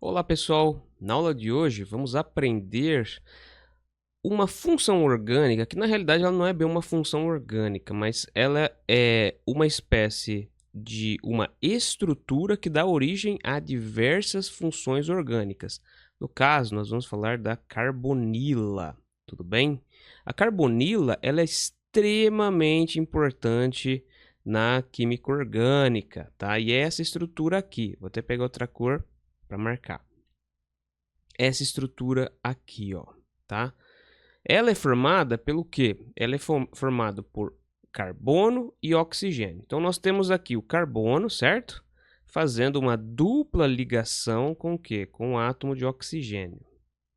Olá pessoal, na aula de hoje vamos aprender uma função orgânica que na realidade ela não é bem uma função orgânica, mas ela é uma espécie de uma estrutura que dá origem a diversas funções orgânicas. No caso, nós vamos falar da carbonila, tudo bem? A carbonila ela é extremamente importante na química orgânica, tá? E é essa estrutura aqui. Vou até pegar outra cor para marcar essa estrutura aqui, ó, tá? Ela é formada pelo quê? Ela é formada por carbono e oxigênio. Então nós temos aqui o carbono, certo? Fazendo uma dupla ligação com o quê? Com o átomo de oxigênio.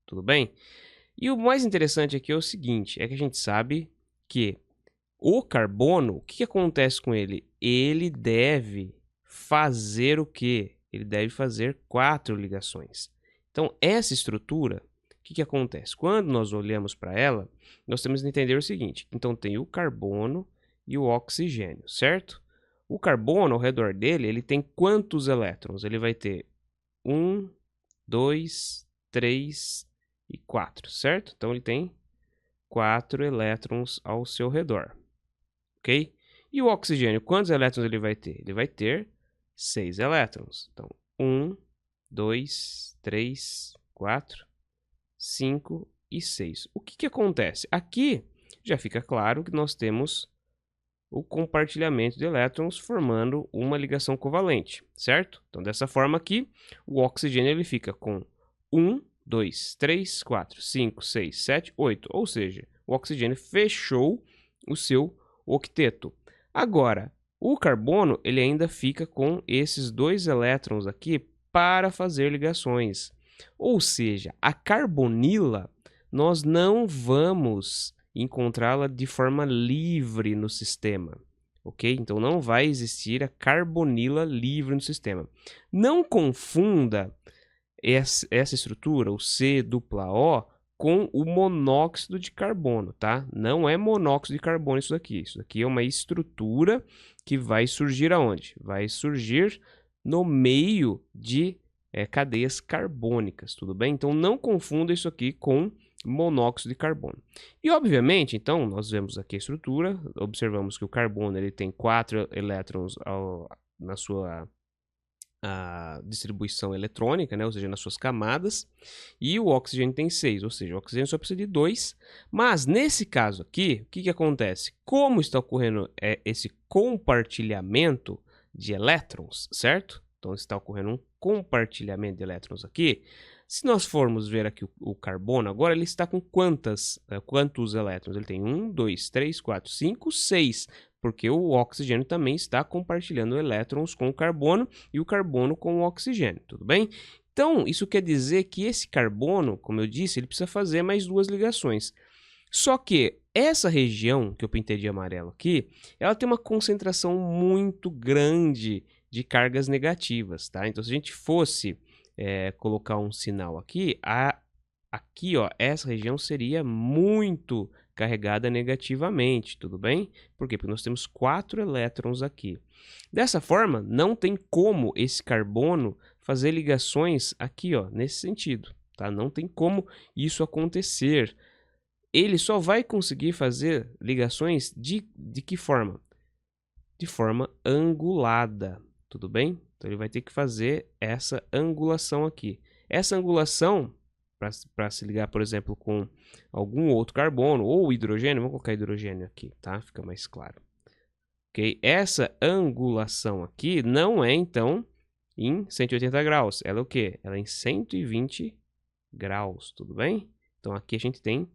Tudo bem? E o mais interessante aqui é o seguinte, é que a gente sabe que o carbono, o que acontece com ele? Ele deve fazer o quê? Ele deve fazer 4 ligações. Então, essa estrutura, o que acontece? Quando nós olhamos para ela, nós temos que entender o seguinte. Então, tem o carbono e o oxigênio, certo? O carbono, ao redor dele, ele tem quantos elétrons? Ele vai ter 1, 2, 3 e 4, certo? Então, ele tem 4 elétrons ao seu redor. Ok? E o oxigênio, quantos elétrons ele vai ter? Ele vai ter 6 elétrons. Então, 1, 2, 3, 4, 5 e 6. O que acontece? Aqui já fica claro que nós temos o compartilhamento de elétrons formando uma ligação covalente, certo? Então, dessa forma aqui, o oxigênio ele fica com 1, 2, 3, 4, 5, 6, 7, 8. Ou seja, o oxigênio fechou o seu octeto. Agora, o carbono ele ainda fica com esses 2 elétrons aqui para fazer ligações. Ou seja, a carbonila nós não vamos encontrá-la de forma livre no sistema, ok? Então não vai existir a carbonila livre no sistema. Não confunda essa estrutura, o C-O, com o monóxido de carbono, tá? Não é monóxido de carbono isso daqui. Isso daqui é uma estrutura que vai surgir aonde? Vai surgir no meio de cadeias carbônicas, tudo bem? Então não confunda isso aqui com monóxido de carbono. E obviamente, então, nós vemos aqui a estrutura, observamos que o carbono ele tem 4 elétrons na sua distribuição eletrônica, né? Ou seja, nas suas camadas, e o oxigênio tem 6, ou seja, o oxigênio só precisa de 2, mas nesse caso aqui, o que acontece? Como está ocorrendo esse compartilhamento de elétrons, certo? Então está ocorrendo um compartilhamento de elétrons aqui. Se nós formos ver aqui o carbono, agora ele está com quantos elétrons? Ele tem 1, 2, 3, 4, 5, 6, porque o oxigênio também está compartilhando elétrons com o carbono e o carbono com o oxigênio, tudo bem? Então, isso quer dizer que esse carbono, como eu disse, ele precisa fazer mais 2 ligações. Só que essa região que eu pintei de amarelo aqui, ela tem uma concentração muito grande de cargas negativas, tá? Então, se a gente fosse colocar um sinal aqui, aqui, ó, essa região seria muito carregada negativamente, tudo bem? Por quê? Porque nós temos 4 elétrons aqui. Dessa forma, não tem como esse carbono fazer ligações aqui, ó, nesse sentido, tá? Não tem como isso acontecer. Ele só vai conseguir fazer ligações de que forma? De forma angulada, tudo bem? Então ele vai ter que fazer essa angulação aqui. Essa angulação, para se ligar, por exemplo, com algum outro carbono ou hidrogênio, vamos colocar hidrogênio aqui, tá? Fica mais claro. Ok? Essa angulação aqui não é, então, em 180 graus. Ela é o quê? Ela é em 120 graus, tudo bem? Então aqui a gente tem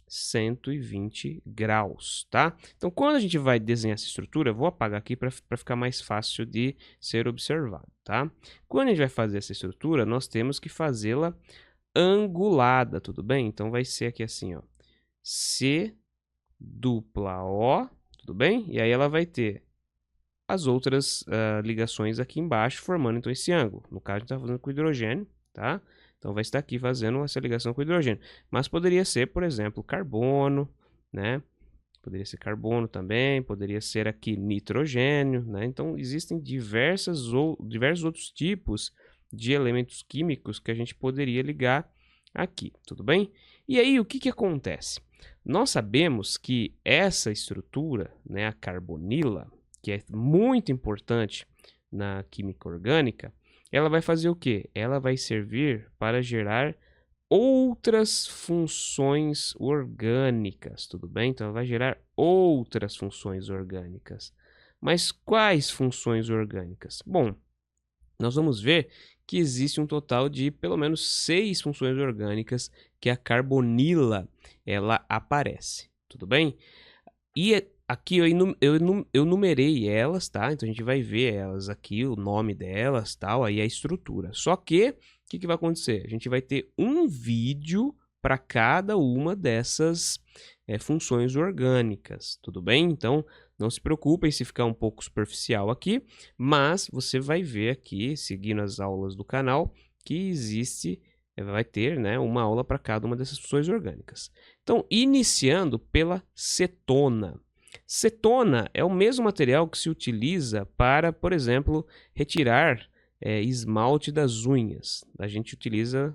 120 graus, tá? Então, quando a gente vai desenhar essa estrutura, eu vou apagar aqui para ficar mais fácil de ser observado, tá? Quando a gente vai fazer essa estrutura, nós temos que fazê-la angulada, tudo bem? Então, vai ser aqui assim, ó, C dupla O, tudo bem? E aí ela vai ter as outras ligações aqui embaixo, formando então esse ângulo. No caso, a gente está fazendo com hidrogênio, tá? Então vai estar aqui fazendo essa ligação com hidrogênio. Mas poderia ser, por exemplo, carbono, né? Poderia ser carbono também, poderia ser aqui nitrogênio, né? Então existem diversos outros tipos de elementos químicos que a gente poderia ligar aqui, tudo bem? E aí, o que que acontece? Nós sabemos que essa estrutura, né, a carbonila, que é muito importante na química orgânica, ela vai fazer o quê? Ela vai servir para gerar outras funções orgânicas, tudo bem? Então, ela vai gerar outras funções orgânicas. Mas quais funções orgânicas? Bom, nós vamos ver que existe um total de pelo menos 6 funções orgânicas que a carbonila ela aparece, tudo bem? E aqui eu numerei elas, tá? Então a gente vai ver elas aqui, o nome delas, tal, aí a estrutura. Só que, o que que vai acontecer? A gente vai ter um vídeo para cada uma dessas funções orgânicas, tudo bem? Então, não se preocupem se ficar um pouco superficial aqui, mas você vai ver aqui, seguindo as aulas do canal, que existe, vai ter, né, uma aula para cada uma dessas funções orgânicas. Então, iniciando pela cetona. Cetona é o mesmo material que se utiliza para, por exemplo, retirar esmalte das unhas. A gente utiliza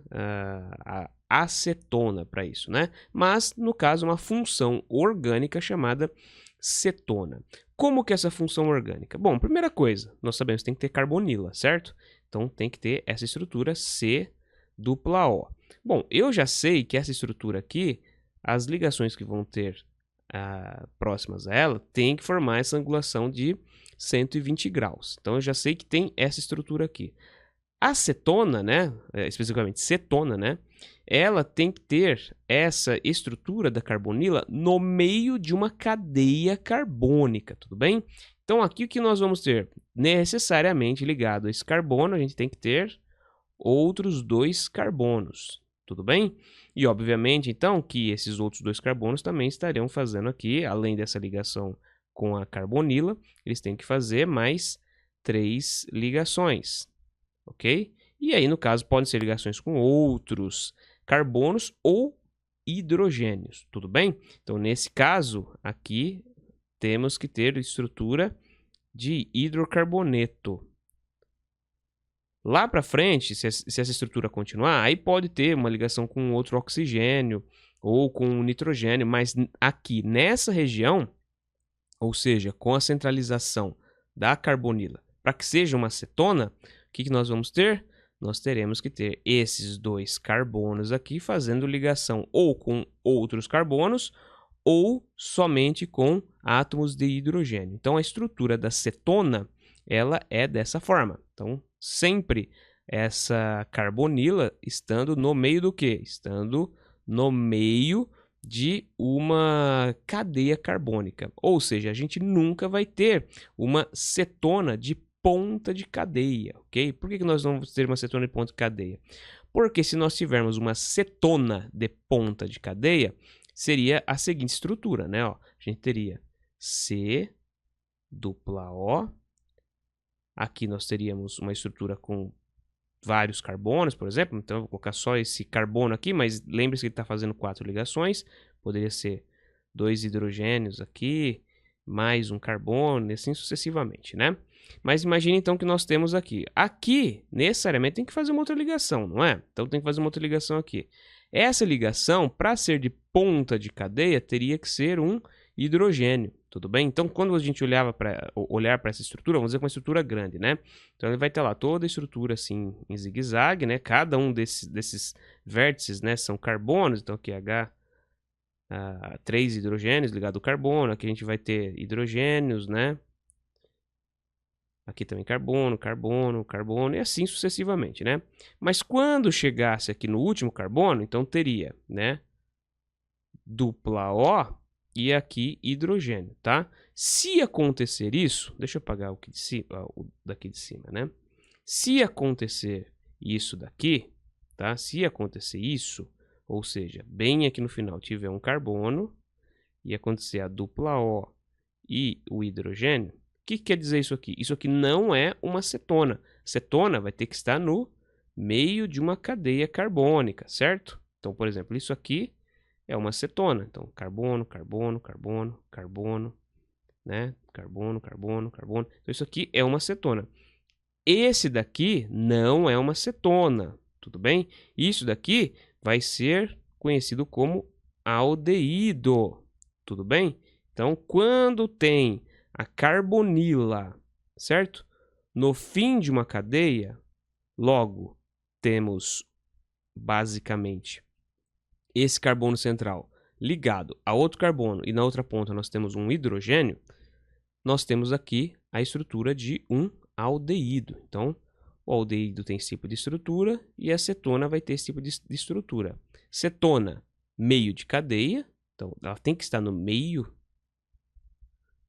a acetona para isso, né? Mas, no caso, uma função orgânica chamada cetona. Como que é essa função orgânica? Bom, primeira coisa, nós sabemos que tem que ter carbonila, certo? Então, tem que ter essa estrutura C-O. Bom, eu já sei que essa estrutura aqui, as ligações que vão ter próximas a ela, tem que formar essa angulação de 120 graus. Então, eu já sei que tem essa estrutura aqui. A cetona, né, especificamente cetona, né, ela tem que ter essa estrutura da carbonila no meio de uma cadeia carbônica, tudo bem? Então, aqui o que nós vamos ter? Necessariamente ligado a esse carbono, a gente tem que ter outros 2 carbonos, tudo bem? E, obviamente, então, que esses outros 2 carbonos também estariam fazendo aqui, além dessa ligação com a carbonila, eles têm que fazer mais 3 ligações, ok? E aí, no caso, podem ser ligações com outros carbonos ou hidrogênios, tudo bem? Então, nesse caso, aqui, temos que ter estrutura de hidrocarboneto. Lá para frente, se essa estrutura continuar, aí pode ter uma ligação com outro oxigênio ou com nitrogênio, mas aqui nessa região, ou seja, com a centralização da carbonila, para que seja uma cetona, o que nós vamos ter? Nós teremos que ter esses 2 carbonos aqui fazendo ligação ou com outros carbonos ou somente com átomos de hidrogênio. Então, a estrutura da cetona, ela é dessa forma. Então, sempre essa carbonila estando no meio do quê? Estando no meio de uma cadeia carbônica. Ou seja, a gente nunca vai ter uma cetona de ponta de cadeia, ok? Por que nós vamos ter uma cetona de ponta de cadeia? Porque se nós tivermos uma cetona de ponta de cadeia, seria a seguinte estrutura, né? Ó, a gente teria C dupla O. Aqui nós teríamos uma estrutura com vários carbonos, por exemplo. Então, eu vou colocar só esse carbono aqui, mas lembre-se que ele está fazendo 4 ligações. Poderia ser 2 hidrogênios aqui, mais um carbono, e assim sucessivamente, né? Mas imagine então que nós temos aqui. Aqui, necessariamente, tem que fazer uma outra ligação, não é? Então, tem que fazer uma outra ligação aqui. Essa ligação, para ser de ponta de cadeia, teria que ser um hidrogênio, tudo bem? Então, quando a gente olhar para essa estrutura, vamos dizer que uma estrutura grande, né? Então, ele vai ter lá toda a estrutura assim em zigue-zague, né? Cada um desses vértices, né, são carbonos. Então, aqui H, 3 hidrogênios ligado ao carbono. Aqui a gente vai ter hidrogênios, né? Aqui também carbono, carbono, carbono e assim sucessivamente, né? Mas quando chegasse aqui no último carbono, então teria, né, dupla O e aqui hidrogênio, tá? Se acontecer isso, deixa eu apagar o daqui de cima, né? Se acontecer isso daqui, tá? Se acontecer isso, ou seja, bem aqui no final tiver um carbono e acontecer a dupla O e o hidrogênio, o que quer dizer isso aqui? Isso aqui não é uma cetona. Cetona vai ter que estar no meio de uma cadeia carbônica, certo? Então, por exemplo, isso aqui é uma cetona. Então, carbono, carbono, carbono, carbono, né? Carbono, carbono, carbono. Então, isso aqui é uma cetona. Esse daqui não é uma cetona, tudo bem? Isso daqui vai ser conhecido como aldeído, tudo bem? Então, quando tem a carbonila, certo? No fim de uma cadeia, logo temos basicamente esse carbono central ligado a outro carbono e na outra ponta nós temos um hidrogênio, nós temos aqui a estrutura de um aldeído. Então, o aldeído tem esse tipo de estrutura e a cetona vai ter esse tipo de estrutura. Cetona, meio de cadeia, então ela tem que estar no meio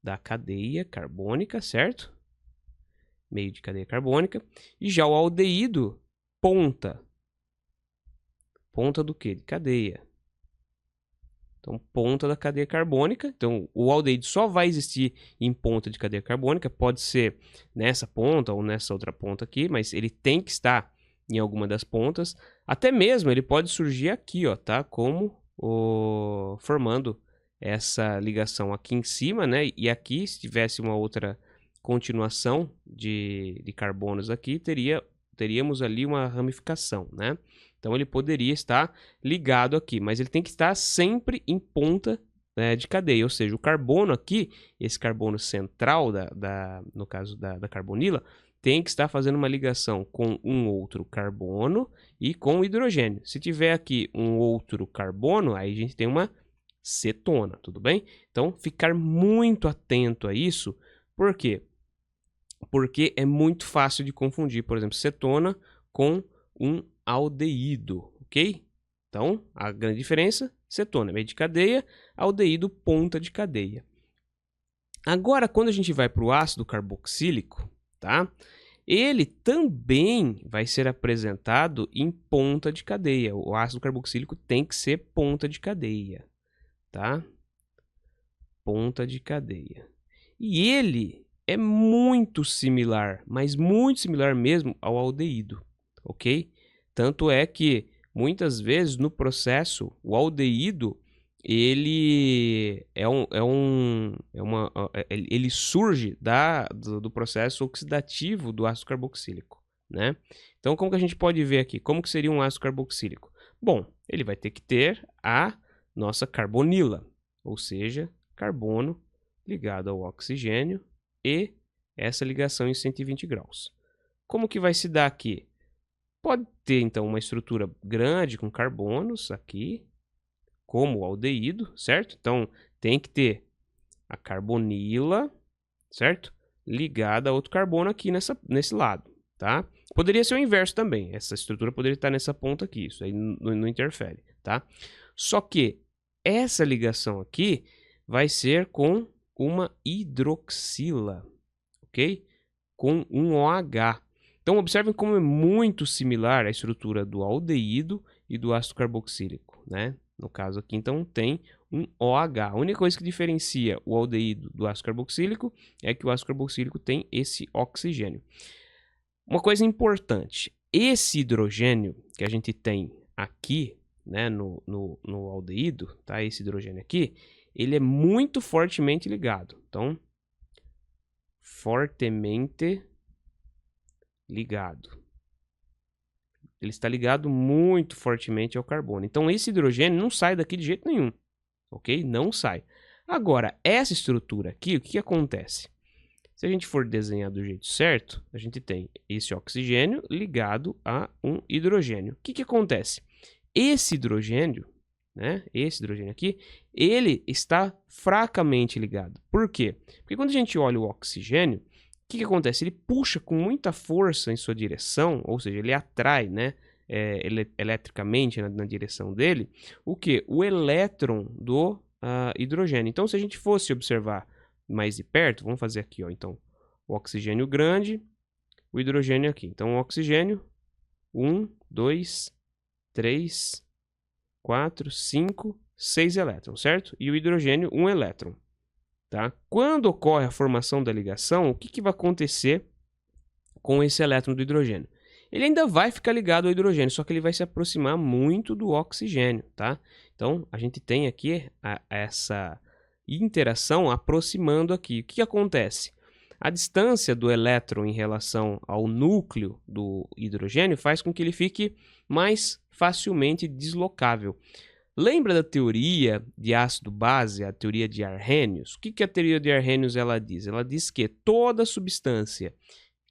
da cadeia carbônica, certo? Meio de cadeia carbônica. E já o aldeído, ponta. Ponta do quê? De cadeia. Então, ponta da cadeia carbônica. Então, o aldeído só vai existir em ponta de cadeia carbônica. Pode ser nessa ponta ou nessa outra ponta aqui, mas ele tem que estar em alguma das pontas. Até mesmo ele pode surgir aqui, ó, tá? Como formando essa ligação aqui em cima, né? E aqui, se tivesse uma outra continuação de carbonos aqui, teríamos ali uma ramificação, né? Então, ele poderia estar ligado aqui, mas ele tem que estar sempre em ponta, né, de cadeia. Ou seja, o carbono aqui, esse carbono central, no caso da carbonila, tem que estar fazendo uma ligação com um outro carbono e com o hidrogênio. Se tiver aqui um outro carbono, aí a gente tem uma cetona, tudo bem? Então, ficar muito atento a isso. Por quê? Porque é muito fácil de confundir, por exemplo, cetona com um aldeído, ok? Então, a grande diferença, cetona meio de cadeia, aldeído ponta de cadeia. Agora, quando a gente vai para o ácido carboxílico, tá? Ele também vai ser apresentado em ponta de cadeia. O ácido carboxílico tem que ser ponta de cadeia, tá? Ponta de cadeia. E ele é muito similar, mas muito similar mesmo ao aldeído, ok? Tanto é que muitas vezes no processo o aldeído ele ele surge do processo oxidativo do ácido carboxílico, né? Então, como que a gente pode ver aqui? Como que seria um ácido carboxílico? Bom, ele vai ter que ter a nossa carbonila, ou seja, carbono ligado ao oxigênio e essa ligação em 120 graus. Como que vai se dar aqui? Pode ter, então, uma estrutura grande com carbonos aqui, como o aldeído, certo? Então, tem que ter a carbonila, certo? Ligada a outro carbono aqui nesse lado, tá? Poderia ser o inverso também. Essa estrutura poderia estar nessa ponta aqui. Isso aí não interfere, tá? Só que essa ligação aqui vai ser com uma hidroxila, ok? Com um OH. Então, observem como é muito similar a estrutura do aldeído e do ácido carboxílico, né? No caso aqui, então, tem um OH. A única coisa que diferencia o aldeído do ácido carboxílico é que o ácido carboxílico tem esse oxigênio. Uma coisa importante, esse hidrogênio que a gente tem aqui, né, no aldeído, tá? Esse hidrogênio aqui, ele é muito fortemente ligado. Então, fortemente ligado. Ele está ligado muito fortemente ao carbono. Então, esse hidrogênio não sai daqui de jeito nenhum, ok? Não sai. Agora, essa estrutura aqui, o que acontece? Se a gente for desenhar do jeito certo, a gente tem esse oxigênio ligado a um hidrogênio. O que acontece? Esse hidrogênio, né? Esse hidrogênio aqui, ele está fracamente ligado. Por quê? Porque quando a gente olha o oxigênio, o que acontece? Ele puxa com muita força em sua direção, ou seja, ele atrai, né, eletricamente na direção dele, o que? O elétron do hidrogênio. Então, se a gente fosse observar mais de perto, vamos fazer aqui, ó, então, o oxigênio grande, o hidrogênio aqui. Então, o oxigênio, 1, 2, 3, 4, 5, 6 elétrons, certo? E o hidrogênio, 1 elétron. Tá? Quando ocorre a formação da ligação, o que vai acontecer com esse elétron do hidrogênio? Ele ainda vai ficar ligado ao hidrogênio, só que ele vai se aproximar muito do oxigênio, tá? Então, a gente tem aqui essa interação aproximando aqui. O que acontece? A distância do elétron em relação ao núcleo do hidrogênio faz com que ele fique mais facilmente deslocável. Lembra da teoria de ácido-base, a teoria de Arrhenius? O que a teoria de Arrhenius ela diz? Ela diz que toda substância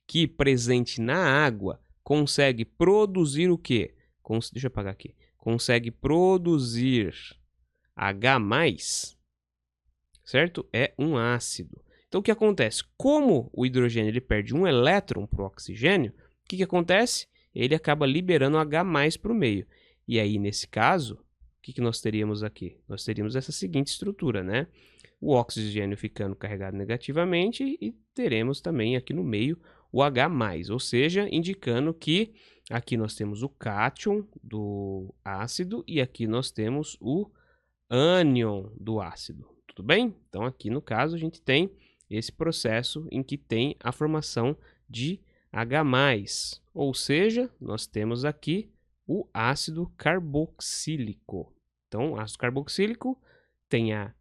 que presente na água consegue produzir o quê? Deixa eu apagar aqui. Consegue produzir H+, certo? É um ácido. Então, o que acontece? Como o hidrogênio ele perde um elétron para o oxigênio, o que acontece? Ele acaba liberando H+ para o meio. E aí, nesse caso, o que nós teríamos aqui? Nós teríamos essa seguinte estrutura, né? O oxigênio ficando carregado negativamente e teremos também aqui no meio o H+, ou seja, indicando que aqui nós temos o cátion do ácido e aqui nós temos o ânion do ácido. Tudo bem? Então, aqui no caso, a gente tem esse processo em que tem a formação de H+, ou seja, nós temos aqui o ácido carboxílico. Então, o ácido carboxílico tem a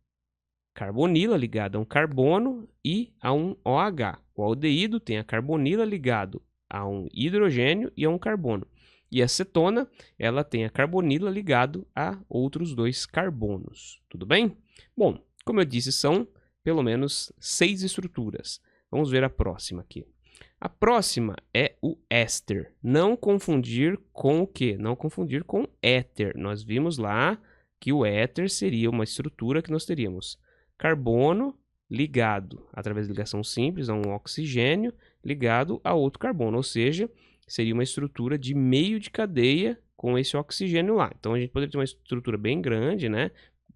carbonila ligada a um carbono e a um OH. O aldeído tem a carbonila ligado a um hidrogênio e a um carbono. E a cetona, ela tem a carbonila ligado a outros 2 carbonos. Tudo bem? Bom, como eu disse, são pelo menos 6 estruturas. Vamos ver a próxima aqui. A próxima é o éster. Não confundir com o quê? Não confundir com éter. Nós vimos lá que o éter seria uma estrutura que nós teríamos carbono ligado, através de ligação simples, a um oxigênio ligado a outro carbono. Ou seja, seria uma estrutura de meio de cadeia com esse oxigênio lá. Então, a gente poderia ter uma estrutura bem grande, né?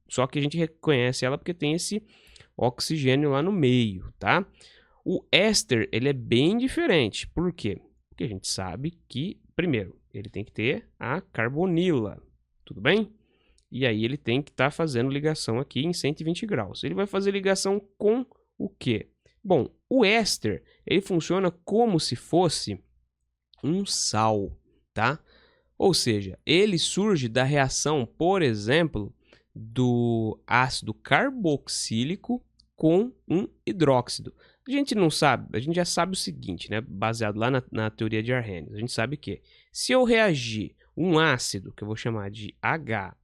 Só que a gente reconhece ela porque tem esse oxigênio lá no meio, tá? O éster, ele é bem diferente. Por quê? Porque a gente sabe que, primeiro, ele tem que ter a carbonila, tudo bem? E aí ele tem que estar fazendo ligação aqui em 120 graus. Ele vai fazer ligação com o quê? Bom, o éster, ele funciona como se fosse um sal, tá? Ou seja, ele surge da reação, por exemplo, do ácido carboxílico com um hidróxido. A gente não sabe, a gente já sabe o seguinte, né? Baseado lá na teoria de Arrhenius. A gente sabe que se eu reagir um ácido, que eu vou chamar de HA,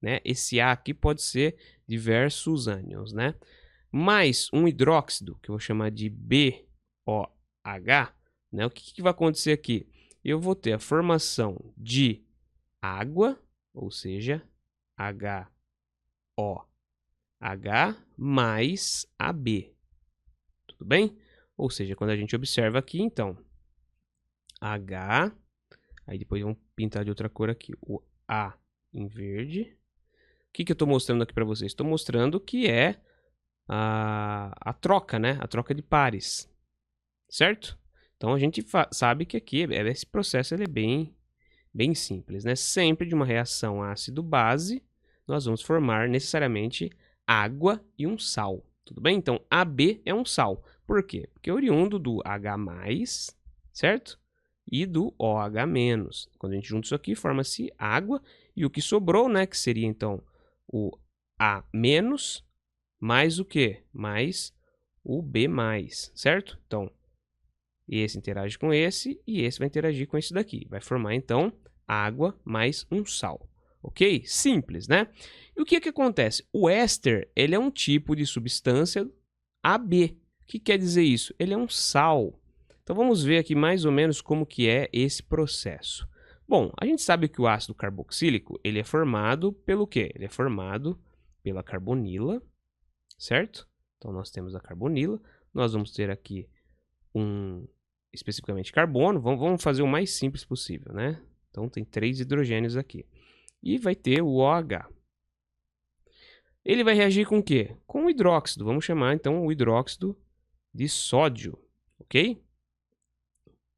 né? Esse A aqui pode ser diversos ânions, né? Mais um hidróxido, que eu vou chamar de BOH, né? O que vai acontecer aqui? Eu vou ter a formação de água, ou seja, HOH mais AB. Tudo bem? Ou seja, quando a gente observa aqui, então, H, aí depois vamos pintar de outra cor aqui, o A em verde. O que eu estou mostrando aqui para vocês? Estou mostrando que é a troca, né? A troca de pares, certo? Então, a gente sabe que aqui esse processo ele é bem simples, né? Sempre de uma reação ácido-base, nós vamos formar necessariamente água e um sal. Tudo bem? Então, AB é um sal. Por quê? Porque é oriundo do H+, certo? E do OH-. Quando a gente junta isso aqui, forma-se água. E o que sobrou, né? Que seria, então, o A-, mais o quê? Mais o B+, certo? Então, esse interage com esse e esse vai interagir com esse daqui. Vai formar, então, água mais um sal. Ok? Simples, né? E o que acontece? O éster, ele é um tipo de substância AB. O que quer dizer isso? Ele é um sal. Então, vamos ver aqui mais ou menos como que é esse processo. Bom, a gente sabe que o ácido carboxílico, ele é formado pelo quê? Ele é formado pela carbonila, certo? Então, nós temos a carbonila. Nós vamos ter aqui especificamente carbono. Vamos fazer o mais simples possível, né? Então, tem 3 hidrogênios aqui. E vai ter o OH. Ele vai reagir com o quê? Com o hidróxido. Vamos chamar, então, o hidróxido de sódio, ok?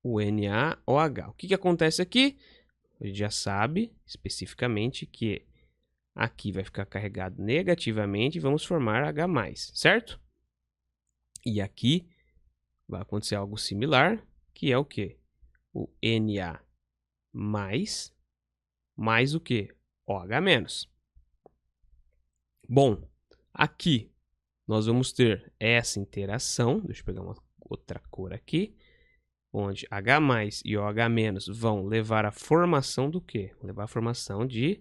O NaOH. O que acontece aqui? A gente já sabe especificamente que aqui vai ficar carregado negativamente e vamos formar H+, certo? E aqui vai acontecer algo similar, que é o quê? O Na mais o quê? OH-. Bom, aqui nós vamos ter essa interação. Deixa eu pegar uma outra cor aqui, onde H+ e OH- vão levar à formação do quê? Vão levar à formação de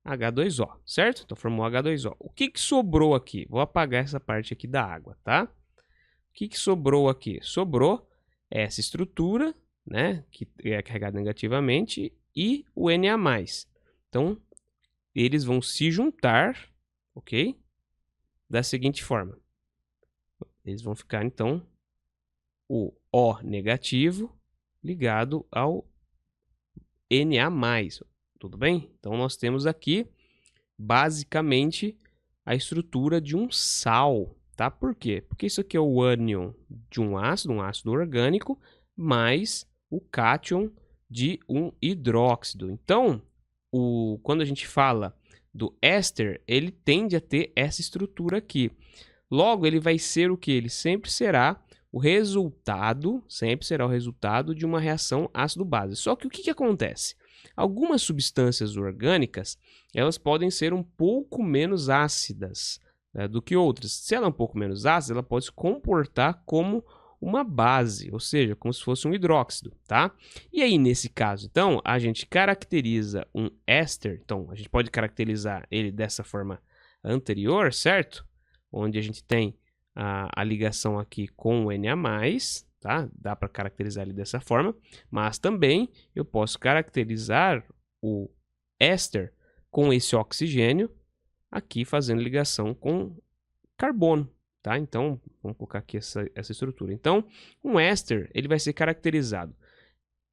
H2O, certo? Então formou H2O. O que sobrou aqui? Vou apagar essa parte aqui da água, tá? O que sobrou aqui? Sobrou essa estrutura, né, que é carregada negativamente, e o Na+. Então, eles vão se juntar, ok? Da seguinte forma. Eles vão ficar, então, o O negativo ligado ao Na+. Tudo bem? Então, nós temos aqui, basicamente, a estrutura de um sal, tá? Por quê? Porque isso aqui é o ânion de um ácido orgânico, mais o cátion de um hidróxido. Então, quando a gente fala do éster, ele tende a ter essa estrutura aqui. Logo, ele vai ser o que? Ele sempre será o resultado de uma reação ácido-base. Só que o que acontece? Algumas substâncias orgânicas, elas podem ser um pouco menos ácidas, né, do que outras. Se ela é um pouco menos ácida, ela pode se comportar como uma base, ou seja, como se fosse um hidróxido, tá? E aí, nesse caso, então, a gente caracteriza um éster, então, a gente pode caracterizar ele dessa forma anterior, certo? Onde a gente tem a ligação aqui com o Na+, tá? Dá para caracterizar ele dessa forma, mas também eu posso caracterizar o éster com esse oxigênio aqui fazendo ligação com carbono, tá? Então, vamos colocar aqui essa estrutura. Então, um éster, ele vai ser caracterizado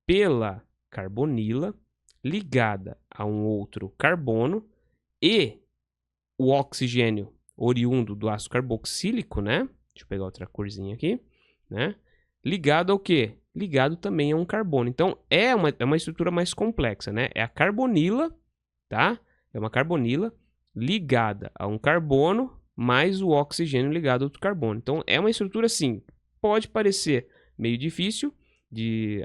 pela carbonila ligada a um outro carbono e o oxigênio oriundo do ácido carboxílico, né? Deixa eu pegar outra corzinha aqui, né? Ligado ao quê? Ligado também a um carbono. Então, é uma estrutura mais complexa, né? É a carbonila, tá? É uma carbonila ligada a um carbono mais o oxigênio ligado a outro carbono. Então, é uma estrutura, assim, pode parecer meio difícil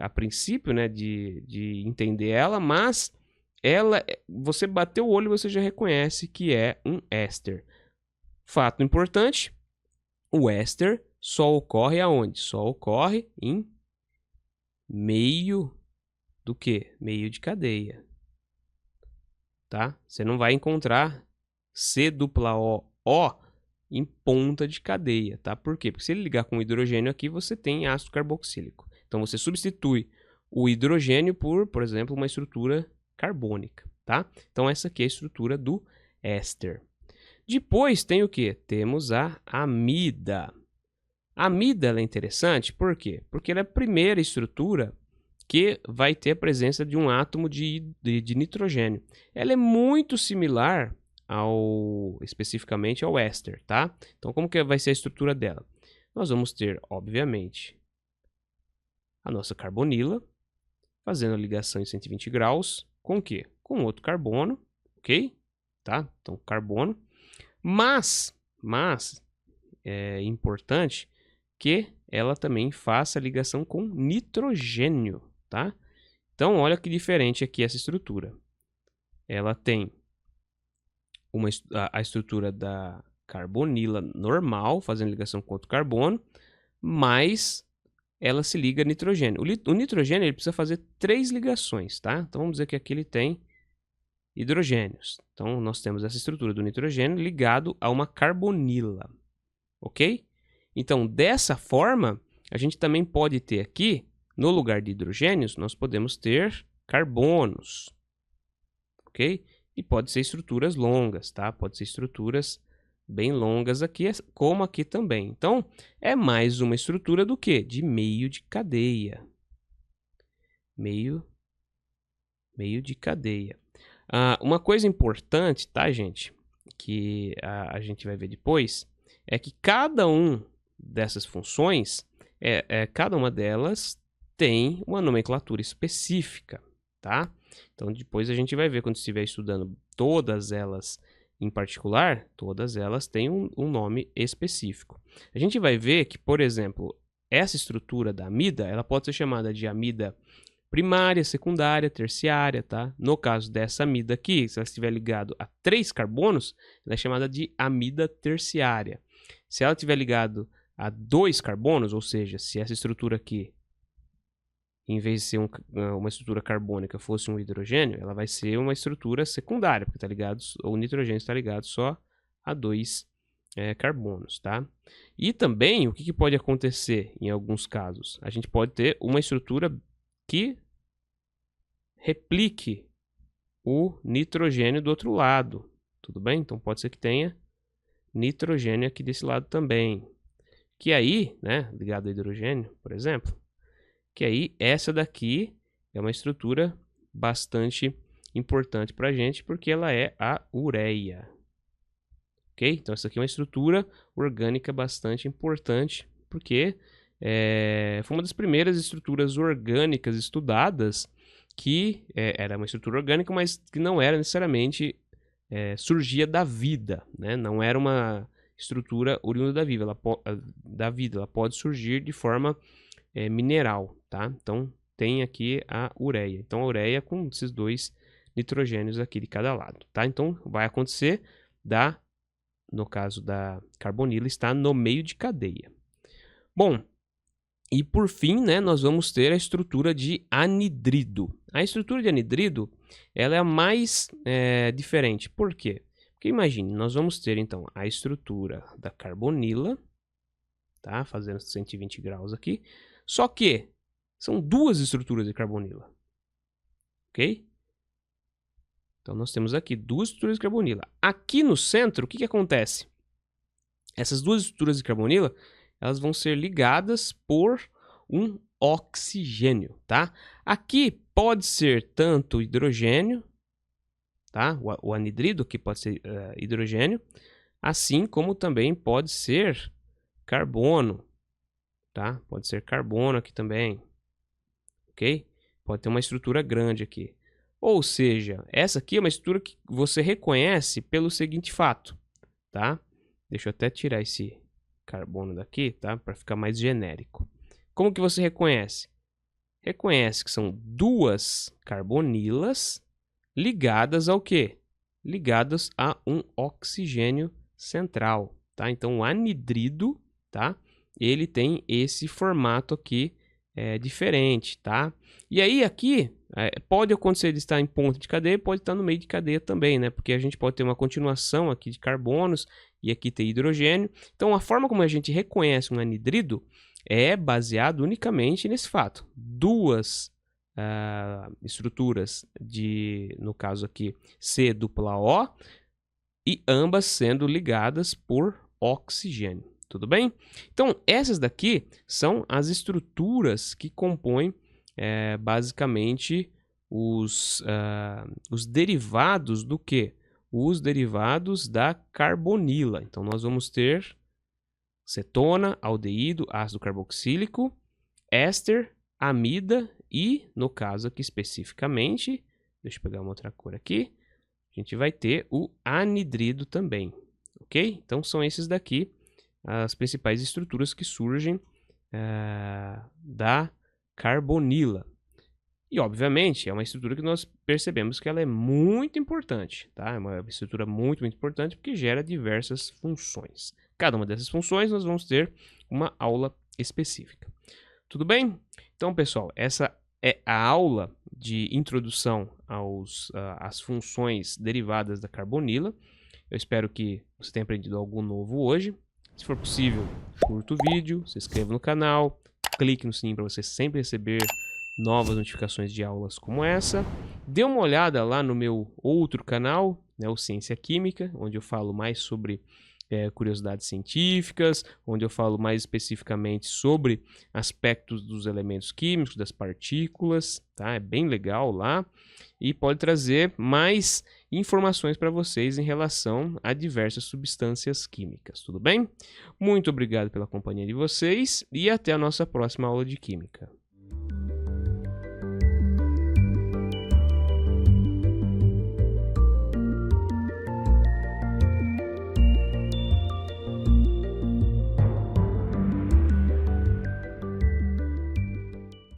a princípio, né? De entender ela, mas você bater o olho e você já reconhece que é um éster. Fato importante, o éster só ocorre aonde? Só ocorre em meio do quê? Meio de cadeia. Tá? Você não vai encontrar C+O em ponta de cadeia, tá? Por quê? Porque se ele ligar com hidrogênio aqui, você tem ácido carboxílico. Então você substitui o hidrogênio por exemplo, uma estrutura carbônica, tá? Então essa aqui é a estrutura do éster. Depois tem o que? Temos a amida. A amida ela é interessante, por quê? Porque ela é a primeira estrutura que vai ter a presença de um átomo de nitrogênio. Ela é muito similar especificamente ao éster, tá? Então, como que vai ser a estrutura dela? Nós vamos ter, obviamente, a nossa carbonila, fazendo a ligação em 120 graus, com o quê? Com outro carbono, ok? Tá? Então, carbono. Mas é importante que ela também faça a ligação com nitrogênio, tá? Então, olha que diferente aqui essa estrutura. Ela tem a estrutura da carbonila normal, fazendo ligação com outro carbono, mas ela se liga a nitrogênio. O nitrogênio ele precisa fazer 3 ligações, tá? Então, vamos dizer que aqui ele tem hidrogênios. Então, nós temos essa estrutura do nitrogênio ligado a uma carbonila, ok? Então, dessa forma, a gente também pode ter aqui, no lugar de hidrogênios, nós podemos ter carbonos, ok? E pode ser estruturas longas, tá? Pode ser estruturas bem longas aqui, como aqui também. Então, é mais uma estrutura do que? De meio de cadeia. Meio de cadeia. Uma coisa importante, tá, gente? Que a gente vai ver depois, é que cada um dessas funções, cada uma delas tem uma nomenclatura específica, tá? Então, depois a gente vai ver, quando estiver estudando todas elas em particular, todas elas têm um nome específico. A gente vai ver que, por exemplo, essa estrutura da amida, ela pode ser chamada de amida primária, secundária, terciária, tá? No caso dessa amida aqui, se ela estiver ligada a 3 carbonos, ela é chamada de amida terciária. Se ela estiver ligado a 2 carbonos, ou seja, se essa estrutura aqui, em vez de ser uma estrutura carbônica, fosse um hidrogênio, ela vai ser uma estrutura secundária, porque tá ligado, o nitrogênio está ligado só a 2 carbonos, tá? E também, o que pode acontecer em alguns casos? A gente pode ter uma estrutura que replique o nitrogênio do outro lado, tudo bem? Então pode ser que tenha nitrogênio aqui desse lado também, que aí, né, ligado ao hidrogênio, por exemplo, que aí essa daqui é uma estrutura bastante importante para a gente, porque ela é a ureia. Ok? Então essa aqui é uma estrutura orgânica bastante importante, porque foi uma das primeiras estruturas orgânicas estudadas que era uma estrutura orgânica, mas que não era necessariamente surgia da vida, né? Não era uma estrutura oriunda da vida, ela pode surgir de forma mineral, tá? Então tem aqui a ureia. Então a ureia com esses 2 nitrogênios aqui de cada lado, tá? Então vai acontecer no caso da carbonila, está no meio de cadeia. Bom, e por fim, né, nós vamos ter a estrutura de anidrido. A estrutura de anidrido, ela é a mais diferente. Por quê? Porque imagine, nós vamos ter então a estrutura da carbonila, tá? Fazendo 120 graus aqui. Só que são 2 estruturas de carbonila, ok? Então nós temos aqui 2 estruturas de carbonila. Aqui no centro, o que acontece? Essas 2 estruturas de carbonila, elas vão ser ligadas por um oxigênio, tá? Aqui pode ser tanto hidrogênio, tá? O anidrido aqui pode ser hidrogênio, assim como também pode ser carbono, tá? Pode ser carbono aqui também, ok? Pode ter uma estrutura grande aqui. Ou seja, essa aqui é uma estrutura que você reconhece pelo seguinte fato, tá? Deixa eu até tirar esse carbono daqui, tá? Para ficar mais genérico. Como que você reconhece? Reconhece que são 2 carbonilas ligadas ao quê? Ligadas a um oxigênio central, tá? Então o anidrido, tá? Ele tem esse formato aqui diferente, tá? E aí aqui pode acontecer de estar em ponta de cadeia, pode estar no meio de cadeia também, né? Porque a gente pode ter uma continuação aqui de carbonos e aqui ter hidrogênio. Então a forma como a gente reconhece um anidrido é baseado unicamente nesse fato. 2 estruturas no caso aqui, C-O, e ambas sendo ligadas por oxigênio. Tudo bem? Então, essas daqui são as estruturas que compõem basicamente os derivados do quê? Os derivados da carbonila. Então, nós vamos ter cetona, aldeído, ácido carboxílico, éster, amida e, no caso aqui especificamente, deixa eu pegar uma outra cor aqui, a gente vai ter o anidrido também, ok? Então, são esses daqui as principais estruturas que surgem da carbonila. E, obviamente, é uma estrutura que nós percebemos que ela é muito importante, tá? É uma estrutura muito, muito importante porque gera diversas funções. Cada uma dessas funções nós vamos ter uma aula específica. Tudo bem? Então, pessoal, essa é a aula de introdução às funções derivadas da carbonila. Eu espero que você tenha aprendido algo novo hoje. Se for possível, curta o vídeo, se inscreva no canal, clique no sininho para você sempre receber novas notificações de aulas como essa. Dê uma olhada lá no meu outro canal, né, o Ciência Química, onde eu falo mais sobre curiosidades científicas, onde eu falo mais especificamente sobre aspectos dos elementos químicos, das partículas, tá? É bem legal lá e pode trazer mais informações para vocês em relação a diversas substâncias químicas, tudo bem? Muito obrigado pela companhia de vocês e até a nossa próxima aula de Química.